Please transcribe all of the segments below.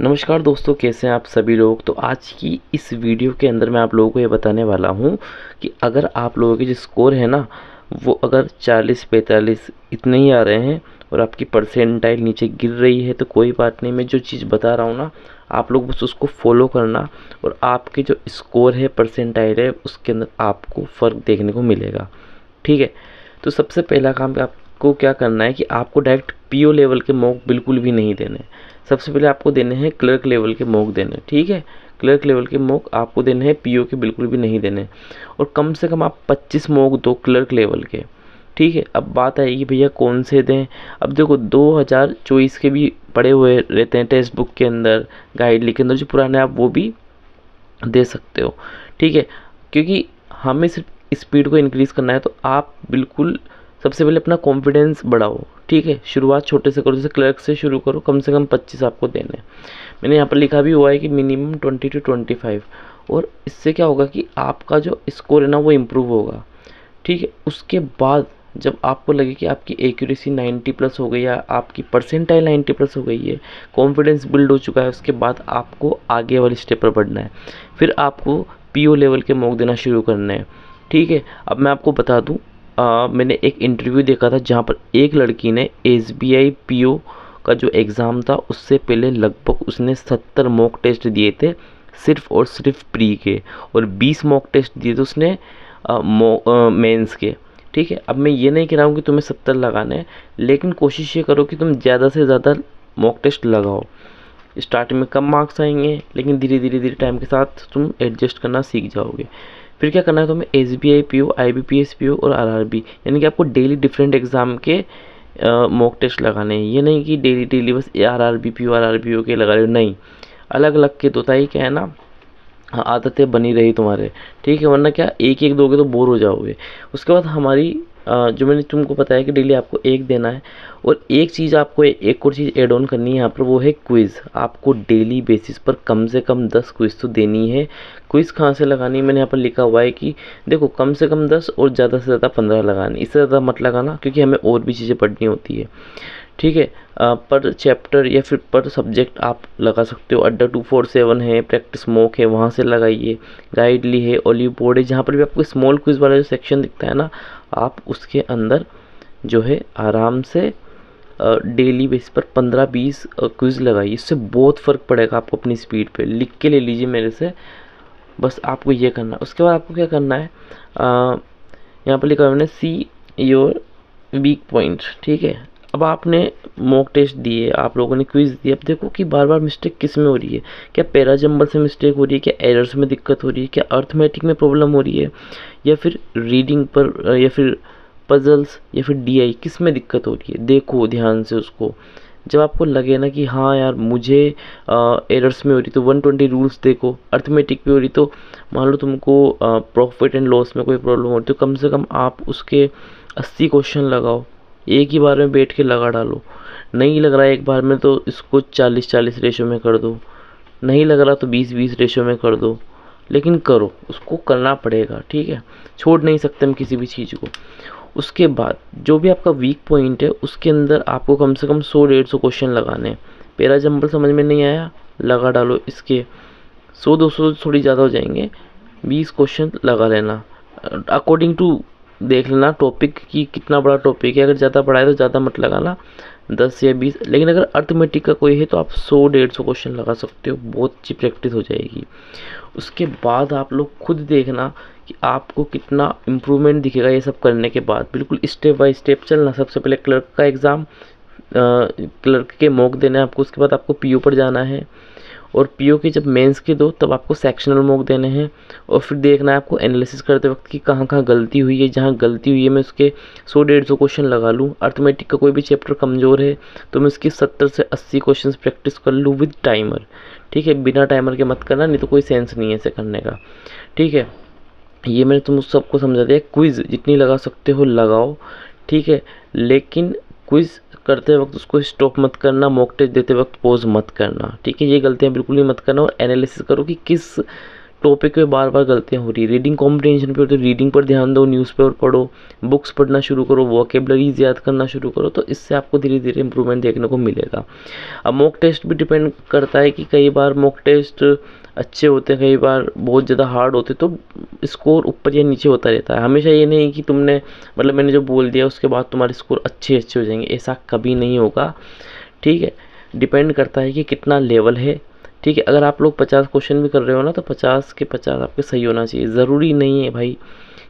नमस्कार दोस्तों, कैसे हैं आप सभी लोग। तो आज की इस वीडियो के अंदर मैं आप लोगों को ये बताने वाला हूँ कि अगर आप लोगों के जो स्कोर है ना, वो अगर 40-45 इतने ही आ रहे हैं और आपकी परसेंटाइल नीचे गिर रही है तो कोई बात नहीं। मैं जो चीज़ बता रहा हूँ ना, आप लोग बस उसको फॉलो करना और आपके जो स्कोर है, परसेंटाइल है, उसके अंदर आपको फ़र्क देखने को मिलेगा। ठीक है। तो सबसे पहला काम आपको क्या करना है कि आपको डायरेक्ट पीओ लेवल के मॉक बिल्कुल भी नहीं देने। सबसे पहले आपको देने हैं क्लर्क लेवल के मॉक देने। ठीक है। क्लर्क लेवल के मॉक आपको देने हैं, पीओ के बिल्कुल भी नहीं देने। और कम से कम आप 25 मॉक दो क्लर्क लेवल के। ठीक है। अब बात आएगी भैया कौन से दें। अब देखो 2024 के भी पड़े हुए रहते हैं टेक्स्ट बुक के अंदर, गाइड के अंदर, जो पुराने आप वो भी दे सकते हो। ठीक है। क्योंकि हमें सिर्फ स्पीड को इंक्रीज़ करना है, तो आप बिल्कुल सबसे पहले अपना कॉन्फिडेंस बढ़ाओ। ठीक है। शुरुआत छोटे से करो, जैसे क्लर्क से शुरू करो, कम से कम 25 आपको देने। मैंने यहाँ पर लिखा भी हुआ है कि मिनिमम 20 to 25। और इससे क्या होगा कि आपका जो स्कोर है ना, वो इम्प्रूव होगा। ठीक है। उसके बाद जब आपको लगे कि आपकी एक्यूरेसी 90 प्लस हो गई, या आपकी परसेंटाइल 90 प्लस हो गई है, कॉन्फिडेंस बिल्ड हो चुका है, उसके बाद आपको आगे वाले स्टेप पर बढ़ना है। फिर आपको पीओ लेवल के मॉक देना शुरू करने हैं। ठीक है। अब मैं आपको बता दूं, मैंने एक इंटरव्यू देखा था जहाँ पर एक लड़की ने एसबीआई पीओ का जो एग्ज़ाम था, उससे पहले लगभग उसने 70 मॉक टेस्ट दिए थे, सिर्फ और सिर्फ प्री के, और 20 मॉक टेस्ट दिए थे उसने मेंस के। ठीक है। अब मैं ये नहीं कह रहा हूँ कि तुम्हें 70 लगाने हैं, लेकिन कोशिश ये करो कि तुम ज़्यादा से ज़्यादा मॉक टेस्ट लगाओ। स्टार्टिंग में कम मार्क्स आएंगे, लेकिन धीरे धीरे धीरे टाइम के साथ तुम एडजस्ट करना सीख जाओगे। फिर क्या करना है तुम्हें, एसबीआई पीओ, आईबीपीएस पीओ और आरआरबी, यानी कि आपको डेली डिफरेंट एग्जाम के मॉक टेस्ट लगाने हैं। ये नहीं कि डेली डेली बस आरआरबी पीओ के लगा रहे हो, नहीं, अलग अलग के। तो ताई क्या है ना, हाँ, आदतें बनी रही तुम्हारे। ठीक है। वरना क्या, एक एक दोगे तो बोर हो जाओगे। उसके बाद हमारी जो मैंने तुमको बताया कि डेली आपको एक देना है, और एक चीज़ आपको एक और चीज़ ऐड ऑन करनी है यहाँ पर, वो है क्विज़। आपको डेली बेसिस पर कम से कम 10 क्विज़ तो देनी है। क्विज़ कहाँ से लगानी है, मैंने यहाँ पर लिखा हुआ है कि देखो, कम से कम 10 और ज़्यादा से ज़्यादा 15 लगानी, इससे ज़्यादा मत लगाना, क्योंकि हमें और भी चीज़ें पढ़नी होती है। ठीक है। पर चैप्टर या फिर पर सब्जेक्ट आप लगा सकते हो। अड्डा 247 है, प्रैक्टिस मॉक है, वहाँ से लगाइए। गाइडली है, ओलिव बोर्ड है, जहाँ पर भी आपको स्मॉल क्विज़ वाला जो सेक्शन दिखता है ना, आप उसके अंदर जो है आराम से डेली बेस पर 15-20 क्विज़ लगाइए। इससे बहुत फ़र्क पड़ेगा आपको अपनी स्पीड पे। लिख के ले लीजिए मेरे से, बस आपको ये करना है। उसके बाद आपको क्या करना है, यहाँ पर लिखा है मैंने, सी योर वीक पॉइंट। ठीक है। अब आपने मॉक टेस्ट दिए, आप लोगों ने क्विज़ दिए। अब देखो कि बार बार मिस्टेक किस में हो रही है। क्या पैराजंबल से मिस्टेक हो रही है, क्या एरर्स में दिक्कत हो रही है, क्या अर्थमेटिक में प्रॉब्लम हो रही है, या फिर रीडिंग पर, या फिर पजल्स, या फिर डीआई, किस में दिक्कत हो रही है। देखो ध्यान से उसको। जब आपको लगे ना कि हाँ यार मुझे एरर्स में हो रही, तो 120 रूल्स देखो। अर्थमेटिक पे हो रही, तो मान लो तुमको प्रॉफिट एंड लॉस में कोई प्रॉब्लम हो रही, तो कम से कम आप उसके 80 क्वेश्चन लगाओ। एक ही बार में बैठ के लगा डालो। नहीं लग रहा है एक बार में, तो इसको 40-40 रेशो में कर दो। नहीं लग रहा तो 20-20 रेशो में कर दो, लेकिन करो, उसको करना पड़ेगा। ठीक है। छोड़ नहीं सकते हम किसी भी चीज़ को। उसके बाद जो भी आपका वीक पॉइंट है, उसके अंदर आपको कम से कम 100-150 क्वेश्चन लगाने हैं। पैरा जंबल समझ में नहीं आया, लगा डालो इसके 100-200 थोड़ी ज़्यादा हो जाएंगे, 20 क्वेश्चन लगा लेना। अकॉर्डिंग टू देख लेना टॉपिक की, कितना बड़ा टॉपिक है। अगर ज़्यादा बड़ा है तो ज़्यादा मत लगाना, 10 या 20। लेकिन अगर अर्थमेटिक का कोई है तो आप 100-150 क्वेश्चन लगा सकते हो, बहुत अच्छी प्रैक्टिस हो जाएगी। उसके बाद आप लोग खुद देखना कि आपको कितना इम्प्रूवमेंट दिखेगा ये सब करने के बाद। बिल्कुल स्टेप बाय स्टेप चलना। सबसे पहले क्लर्क का एग्ज़ाम, क्लर्क के मॉक देना है आपको। उसके बाद आपको पीओ पर जाना है, और पीओ के जब मेंस के दो, तब आपको सेक्शनल मॉक देने हैं। और फिर देखना है आपको एनालिसिस करते वक्त कि कहाँ कहाँ गलती हुई है। जहाँ गलती हुई है मैं उसके 100-150 क्वेश्चन लगा लूँ। अर्थमेटिक का कोई भी चैप्टर कमज़ोर है तो मैं उसकी 70 से 80 क्वेश्चन प्रैक्टिस कर लूँ विद टाइमर। ठीक है। बिना टाइमर के मत करना, नहीं तो कोई सेंस नहीं है ऐसे करने का। ठीक है। ये मैंने तुम सबको समझा दिया। क्विज़ जितनी लगा सकते हो लगाओ। ठीक है। लेकिन क्विज़ करते वक्त उसको स्टॉप मत करना, मॉक टेस्ट देते वक्त पॉज मत करना। ठीक है। ये गलतियाँ बिल्कुल ही मत करना, और एनालिसिस करो कि किस टॉपिक पे बार बार गलतियाँ हो रही है। रीडिंग कॉम्प्रिहेंशन पे हो तो रीडिंग पर ध्यान दो, न्यूज़पेपर पढ़ो, बुक्स पढ़ना शुरू करो, वोकेबलरीज याद करना शुरू करो, तो इससे आपको धीरे धीरे इंप्रूवमेंट देखने को मिलेगा। अब मॉक टेस्ट भी डिपेंड करता है कि कई बार मॉक टेस्ट अच्छे होते हैं, कई बार बहुत ज़्यादा हार्ड होते, तो स्कोर ऊपर या नीचे होता रहता है। हमेशा ये नहीं कि तुमने मतलब मैंने जो बोल दिया उसके बाद तुम्हारे स्कोर अच्छे हो जाएंगे, ऐसा कभी नहीं होगा। ठीक है, डिपेंड करता है कि कितना लेवल है। ठीक है, अगर आप लोग 50 क्वेश्चन भी कर रहे हो ना, तो 50 के 50 आपके सही होना चाहिए। ज़रूरी नहीं है भाई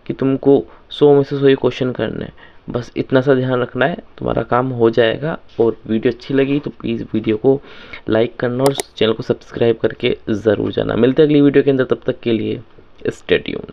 कि तुमको 100 में से 100 ही क्वेश्चन करने हैं। बस इतना सा ध्यान रखना है, तुम्हारा काम हो जाएगा। और वीडियो अच्छी लगी तो प्लीज़ वीडियो को लाइक करना और चैनल को सब्सक्राइब करके ज़रूर जाना। मिलते हैं अगली वीडियो के अंदर, तब तक के लिए स्टे ट्यून्ड।